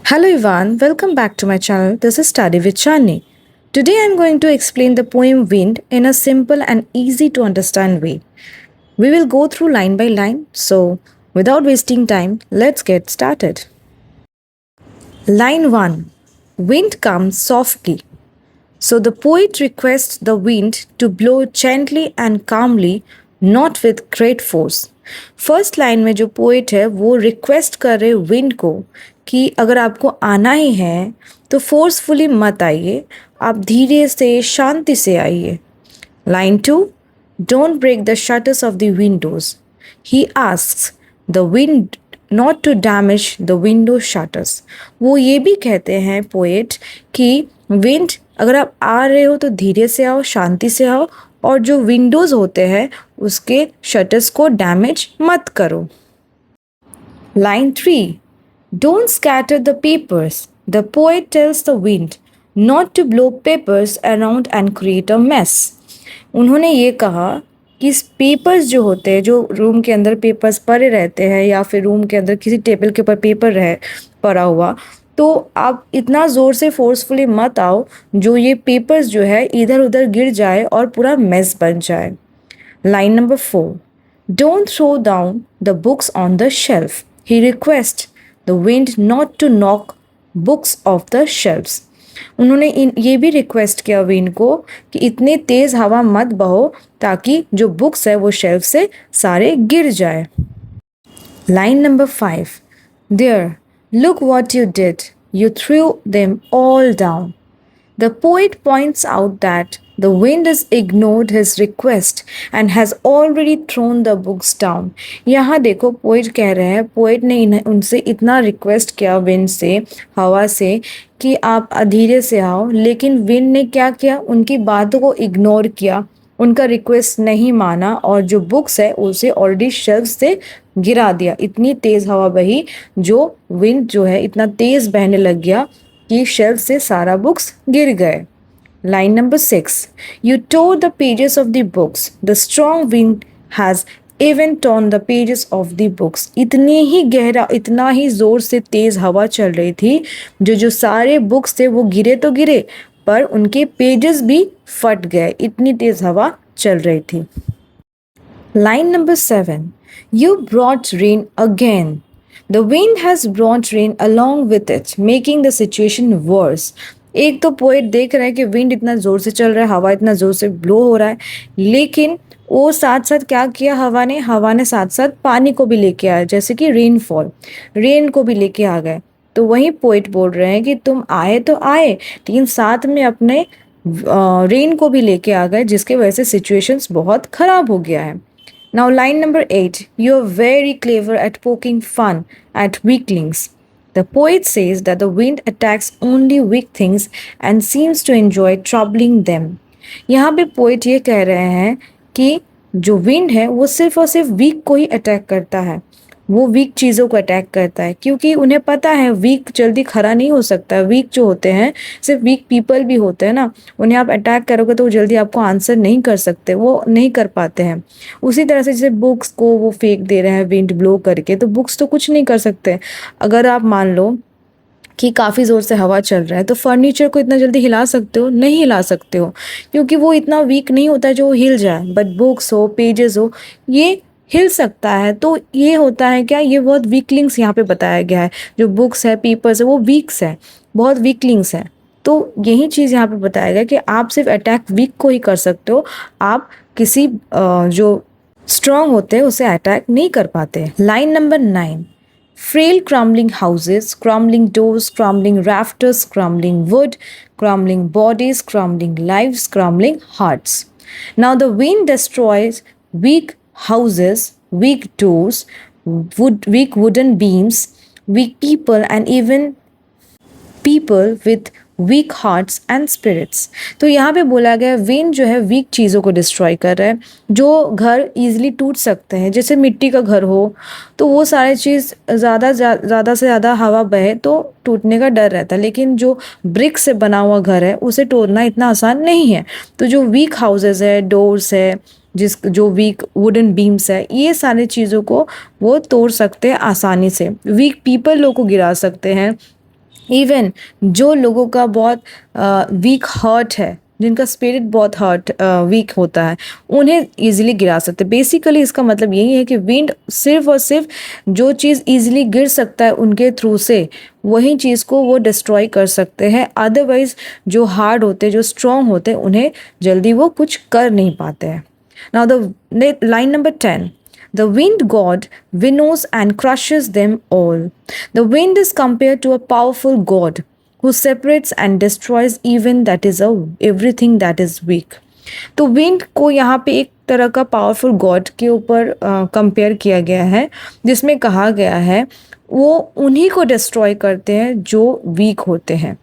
Hello Ivan, welcome back to my channel. This is Study with Chani. Today I am going to explain the poem Wind in a simple and easy to understand way. We will go through line by line, so without wasting time, let's get started. Line 1. Wind comes softly. So the poet requests the wind to blow gently and calmly, not with great force. First line में जो poet है वो request कर रहे wind को कि अगर आपको आना ही है तो फोर्सफुली मत आइए, आप धीरे से शांति से आइए. Line 2. Don't break the shutters of the windows. He asks the wind not to damage the window shutters. वो ये भी कहते हैं पोएट कि विंड अगर आप आ रहे हो तो धीरे से आओ, शांति से आओ, और जो विंडोज़ होते हैं उसके शटर्स को डैमेज मत करो. Line 3. Don't scatter the papers. The poet tells the wind not to blow papers around and create a mess. उन्होंने ये कहा कि पेपर्स जो होते हैं, जो रूम के अंदर पेपर्स पड़े रहते हैं या फिर रूम के अंदर किसी टेबल के ऊपर पेपर रहे पड़ा हुआ, तो आप इतना ज़ोर से फोर्सफुली मत आओ जो ये पेपर्स जो है इधर उधर गिर जाए और पूरा मेस बन जाए. Line number 4. Don't throw down the books on the shelf. He request the wind not to knock books off the shelfs. उन्होंने ये भी रिक्वेस्ट किया विंड को कि इतने तेज़ हवा मत बहो ताकि जो बुक्स है वो शेल्फ से सारे गिर जाए. Line number 5. There, look what you did. You threw them all down. The poet points out that the wind has ignored his request and has already thrown the books down. यहाँ देखो poet कह रहे हैं, poet ने उनसे इतना request किया wind से, हवा से, कि आप धीरे से आओ, लेकिन विंड ने क्या किया, उनकी बातों को इग्नोर किया, उनका रिक्वेस्ट नहीं माना और जो बुक्स है उसे ऑलरेडी शेल्फ से गिरा दिया. इतनी तेज़ हवा बही, जो विंड जो है इतना तेज़ बहने लग गया कि शेल्फ से सारा बुक्स गिर गए. Line number 6. You tore the pages of the books. The strong wind has even torn the pages of the books. इतनी ही गहरा, इतना ही ज़ोर से तेज़ हवा चल रही थी, जो सारे बुक्स थे वो गिरे तो गिरे पर उनके पेजेस भी फट गए, इतनी तेज़ हवा चल रही थी. Line number 7. You brought rain again. The wind has brought rain along with it, making the situation worse. एक तो पोएट देख रहा है कि विंड इतना ज़ोर से चल रहा है, हवा इतना ज़ोर से ब्लो हो रहा है, लेकिन वो साथ साथ क्या किया हवा ने साथ साथ पानी को भी लेके आया, जैसे कि रेन को भी लेके आ गए. तो वही पोएट बोल रहे हैं कि तुम आए तो आए, लेकिन साथ में अपने रेन को भी लेके आ गए, जिसके वजह से सिचुएशंस बहुत ख़राब हो गया है. Now line number 8. You're very clever at poking fun at weaklings. The poet says that the wind attacks only weak things and seems to enjoy troubling them. यहाँ पे पोएट ये कह रहे हैं कि जो विंड है वो सिर्फ और सिर्फ वीक को ही अटैक करता है, वो वीक चीज़ों को अटैक करता है, क्योंकि उन्हें पता है वीक जल्दी खड़ा नहीं हो सकता. वीक जो होते हैं सिर्फ वीक पीपल भी होते हैं ना, उन्हें आप अटैक करोगे तो वो जल्दी आपको आंसर नहीं कर सकते, वो नहीं कर पाते हैं. उसी तरह से जैसे बुक्स को वो फेंक दे रहे हैं विंड ब्लो करके, तो बुक्स तो कुछ नहीं कर सकते. अगर आप मान लो कि काफ़ी ज़ोर से हवा चल रहा है तो फर्नीचर को इतना जल्दी हिला सकते हो? नहीं हिला सकते हो, क्योंकि वो इतना वीक नहीं होता है जो हिल जाए. बट बुक्स हो, पेजेस हो, ये हिल सकता है. तो ये होता है क्या, ये बहुत वीकलिंग्स यहाँ पे बताया गया है. जो बुक्स है, पेपर्स है, वो वीक्स है, बहुत वीकलिंग्स हैं. तो यही चीज़ यहाँ पे बताया गया कि आप सिर्फ अटैक वीक को ही कर सकते हो, आप किसी जो स्ट्रॉन्ग होते हैं उसे अटैक नहीं कर पाते. Line number 9. Frail crumbling houses, crumbling doors, crumbling rafters, crumbling wood, crumbling bodies, crumbling lives, crumbling hearts. Now the wind destroys weak houses, weak doors, weak wooden beams, weak people, and even people with weak hearts and spirits. तो यहाँ पे बोला गया wind जो है week चीज़ों को destroy कर रहा है. जो घर ईजिली टूट सकते हैं, जैसे मिट्टी का घर हो, तो वो सारी चीज़ ज़्यादा से ज़्यादा हवा बहे तो टूटने का डर रहता है, लेकिन जो ब्रिक से बना हुआ घर है उसे तोड़ना इतना आसान नहीं है. तो जो वीक हाउसेज है, डोर्स है, जो वीक वुडन बीम्स है, ये सारी चीज़ों को वो तोड़ सकते हैं आसानी से. वीक पीपल लोग को गिरा सकते हैं, इवन जो लोगों का बहुत वीक हार्ट है, जिनका स्पिरिट बहुत हर्ट वीक होता है, उन्हें इजीली गिरा सकते हैं। बेसिकली इसका मतलब यही है कि विंड सिर्फ और सिर्फ जो चीज़ इजीली गिर सकता है उनके थ्रू से, वही चीज़ को वो डिस्ट्रॉय कर सकते हैं। अदरवाइज जो हार्ड होते हैं, जो स्ट्रॉन्ग होते हैं, उन्हें जल्दी वो कुछ कर नहीं पाते हैं। Now the line number 10, the wind god winnows and crushes them all. The wind is compared to a powerful god who separates and destroys even that is everything that is weak. तो wind को यहाँ पे एक तरह का powerful God के ऊपर compare किया गया है, जिसमें कहा गया है वो उन्हीं को डिस्ट्रॉय करते हैं जो वीक होते हैं।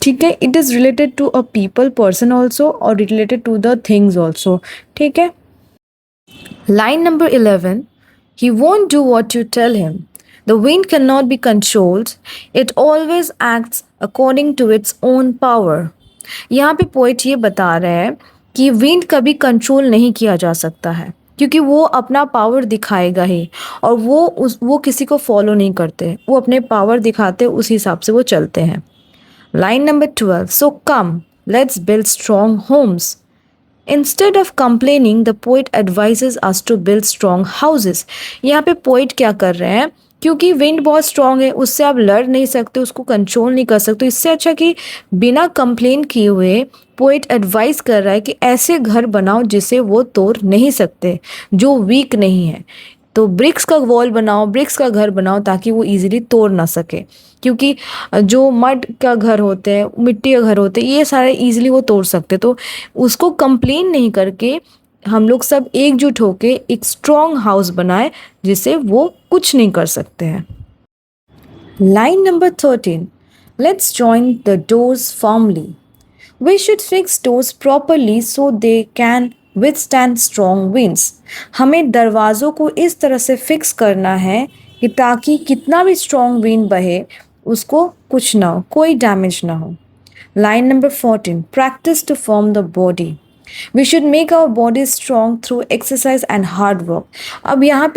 ठीक है, it is related to a people person also और related to the things also. ठीक है, line number 11, he won't do what you tell him. The wind cannot be controlled. It always acts according to its own power. यहाँ पे poet ये बता रहे हैं कि विंड कभी कंट्रोल नहीं किया जा सकता है, क्योंकि वो अपना पावर दिखाएगा ही, और वो किसी को फॉलो नहीं करते, वो अपने पावर दिखाते उस हिसाब से वो चलते हैं। Line number 12, so come let's build strong homes. Instead of complaining, the poet advises us to build strong houses. यहाँ पे पोइट क्या कर रहे हैं, क्योंकि विंड बहुत स्ट्रांग है, उससे आप लड़ नहीं सकते, उसको कंट्रोल नहीं कर सकते। इससे अच्छा कि बिना कंप्लेन किए हुए पोइट एडवाइस कर रहा है कि ऐसे घर बनाओ जिसे वो तोड़ नहीं सकते, जो वीक नहीं है। तो ब्रिक्स का वॉल बनाओ, ब्रिक्स का घर बनाओ, ताकि वो इजीली तोड़ ना सके, क्योंकि जो मड का घर होते हैं, मिट्टी का घर होते हैं, ये सारे इजीली वो तोड़ सकते। तो उसको कंप्लेन नहीं करके हम लोग सब एकजुट होके एक स्ट्रॉन्ग हाउस बनाए जिसे वो कुछ नहीं कर सकते हैं। Line number 13, let's join the doors firmly. We should fix doors properly so they can withstand strong winds. हमें दरवाज़ों को इस तरह से फिक्स करना है कि ताकि कितना भी स्ट्रॉन्ग विंड बहे उसको कुछ ना हो, कोई डैमेज ना हो। Line number 14, practice to form the body. We should make our body strong through exercise and hard work. अब यहाँ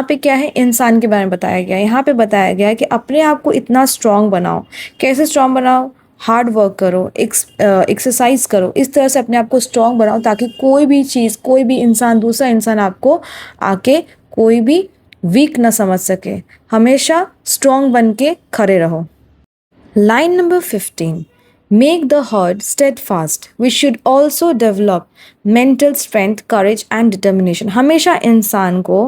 पे क्या है, इंसान के बारे में बताया गया है। यहाँ पे बताया गया है कि अपने आप को इतना स्ट्रॉन्ग बनाओ। कैसे स्ट्रॉन्ग बनाओ? हार्ड वर्क करो, एक्सरसाइज करो, इस तरह से अपने आप को स्ट्रॉन्ग बनाओ ताकि कोई भी चीज़, कोई भी इंसान, दूसरा इंसान आपको आके कोई भी वीक ना समझ सके। हमेशा स्ट्रॉन्ग बन के खड़े रहो। Line number 15, make the heart steadfast. We should also develop mental strength, courage and determination. हमेशा इंसान को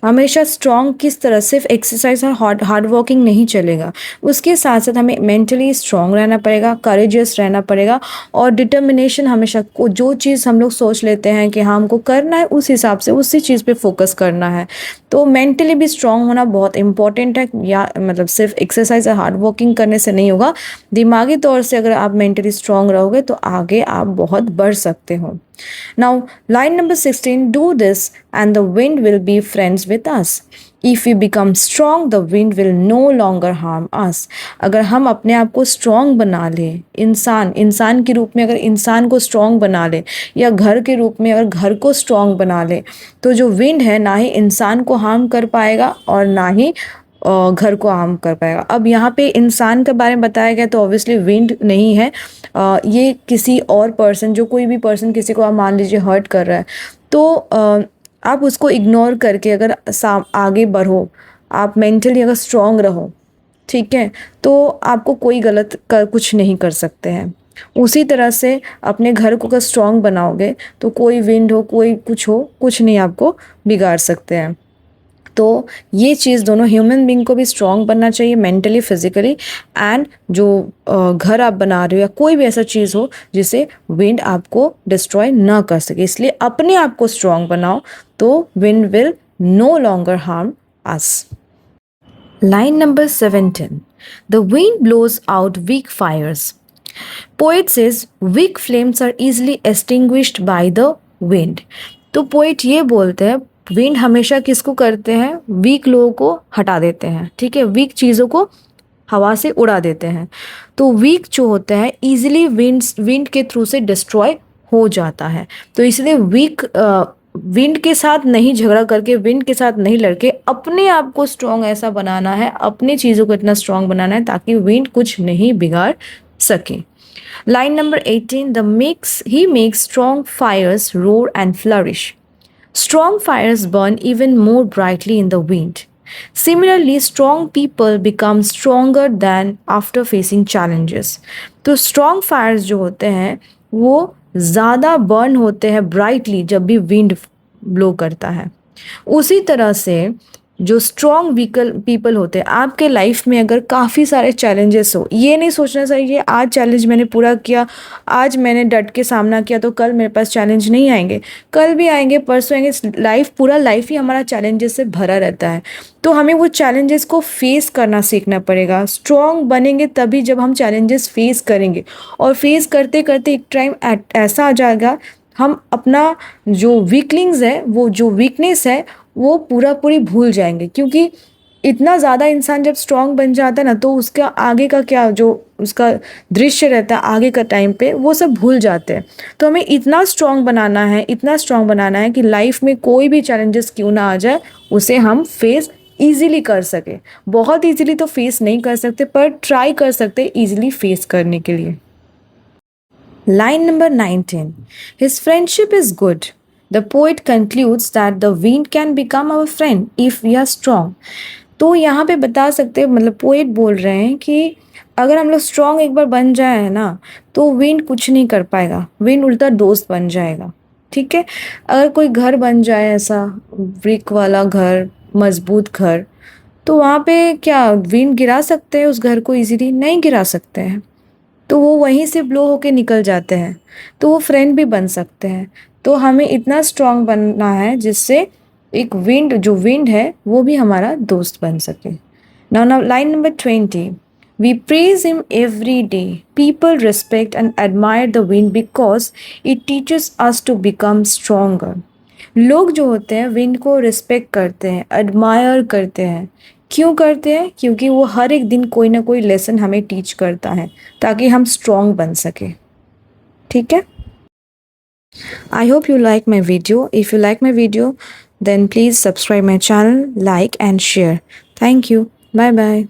हमेशा स्ट्रॉन्ग किस तरह, सिर्फ एक्सरसाइज और हार्ड वर्किंग नहीं चलेगा, उसके साथ साथ हमें मेंटली स्ट्रॉन्ग रहना पड़ेगा, करेजियस रहना पड़ेगा, और डिटर्मिनेशन, हमेशा को जो चीज़ हम लोग सोच लेते हैं कि हाँ हमको करना है, उस हिसाब से उसी चीज़ पे फोकस करना है। तो मेंटली भी स्ट्रॉन्ग होना बहुत इंपॉर्टेंट है, या मतलब सिर्फ एक्सरसाइज और हार्ड वर्किंग करने से नहीं होगा। दिमागी तौर से अगर आप मेंटली स्ट्रॉन्ग रहोगे तो आगे आप बहुत बढ़ सकते हो। Now, line number 16, do this and the wind will be friends with us. If we become strong, the wind will no longer harm us. अगर हम अपने आप को स्ट्रॉन्ग बना ले, इंसान के रूप में अगर इंसान को स्ट्रॉन्ग बना ले, या घर के रूप में अगर घर को स्ट्रॉन्ग बना ले, तो जो विंड है ना ही इंसान को हार्म कर पाएगा और ना ही घर को हार्म कर पाएगा। अब यहाँ पे इंसान के बारे में बताया गया तो ऑब्वियसली विंड नहीं है, ये किसी और पर्सन, जो कोई भी पर्सन किसी को आप मान लीजिए हर्ट कर रहा है, तो आप उसको इग्नोर करके अगर आगे बढ़ो, आप मेंटली अगर स्ट्रॉन्ग रहो, ठीक है, तो आपको कोई गलत कुछ नहीं कर सकते हैं। उसी तरह से अपने घर को अगर स्ट्रॉन्ग बनाओगे तो कोई विंड हो, कोई कुछ हो, कुछ नहीं आपको बिगाड़ सकते हैं। तो ये चीज़ दोनों, ह्यूमन बीइंग को भी स्ट्रॉन्ग बनना चाहिए मेंटली, फिजिकली, एंड जो घर आप बना रहे हो या कोई भी ऐसा चीज़ हो जिसे विंड आपको डिस्ट्रॉय ना कर सके, इसलिए अपने आप को स्ट्रॉन्ग बनाओ तो wind will no longer harm us. Line number 17, the wind blows out weak fires. Poet says weak flames are easily extinguished by the wind. तो पोएट ये बोलते हैं विंड हमेशा किसको करते हैं, वीक लोगों को हटा देते हैं, ठीक है, वीक चीज़ों को हवा से उड़ा देते हैं। तो वीक जो होता है इजीली विंड के थ्रू से डिस्ट्रॉय हो जाता है। तो इसलिए वीक विंड के साथ नहीं झगड़ा करके, विंड के साथ नहीं लड़के, अपने आप को स्ट्रॉन्ग ऐसा बनाना है, अपनी चीज़ों को इतना स्ट्रॉन्ग बनाना है ताकि विंड कुछ नहीं बिगाड़ सके। Line number 18, the makes he makes strong fires roar and flourish. Strong fires burn even more brightly in the wind. Similarly, strong people become stronger than after facing challenges. तो strong fires जो होते हैं वो ज़्यादा burn होते हैं brightly जब भी wind blow करता है। उसी तरह से जो स्ट्रॉन्ग व्हीकल पीपल होते हैं, आपके लाइफ में अगर काफ़ी सारे चैलेंजेस हो, ये नहीं सोचना चाहिए आज चैलेंज मैंने पूरा किया, आज मैंने डट के सामना किया तो कल मेरे पास चैलेंज नहीं आएंगे, कल भी आएंगे, परसों आएंगे। लाइफ, पूरा लाइफ ही हमारा चैलेंजेस से भरा रहता है। तो हमें वो चैलेंजेस को फेस करना सीखना पड़ेगा। स्ट्रॉन्ग बनेंगे तभी जब हम चैलेंजेस फेस करेंगे, और फेस करते करते एक टाइम ऐसा आ जाएगा हम अपना जो वीकलिंग्स है, वो जो वीकनेस है वो पूरा पूरी भूल जाएंगे। क्योंकि इतना ज़्यादा इंसान जब स्ट्रॉन्ग बन जाता है ना, तो उसका आगे का क्या जो उसका दृश्य रहता है आगे का टाइम पे, वो सब भूल जाते हैं। तो हमें इतना स्ट्रॉन्ग बनाना है, इतना स्ट्रॉन्ग बनाना है कि लाइफ में कोई भी चैलेंजेस क्यों ना आ जाए उसे हम फेस ईजिली कर सके। बहुत ईजिली तो फेस नहीं कर सकते, पर ट्राई कर सकते ईजिली फेस करने के लिए। Line number 19. His friendship is good. The poet concludes that the wind can become our friend if we are strong. तो यहाँ पे बता सकते हैं, मतलब पोएट बोल रहे हैं कि अगर हम लोग स्ट्रॉन्ग एक बार बन जाए है ना, तो विंड कुछ नहीं कर पाएगा, विंड उल्टा दोस्त बन जाएगा। ठीक है, अगर कोई घर बन जाए ऐसा ब्रिक वाला घर, मजबूत घर, तो वहाँ पे क्या विंड गिरा सकते हैं उस घर को? इजीली नहीं गिरा सकते हैं, तो वो वहीं से ब्लो होके निकल जाते हैं। तो वो फ्रेंड भी बन सकते हैं। तो हमें इतना स्ट्रॉन्ग बनना है जिससे एक विंड, जो विंड है वो भी हमारा दोस्त बन सके। Now line number 20, we praise him every day, people respect and admire the wind because it teaches us to become stronger. लोग जो होते हैं विंड को रिस्पेक्ट करते हैं, एडमायर करते हैं। क्यों करते हैं? क्योंकि वो हर एक दिन कोई ना कोई लेसन हमें टीच करता है ताकि हम स्ट्रॉन्ग बन सके। ठीक है, I hope you like my video. If you like my video then please subscribe my channel, like and share. Thank you. Bye bye.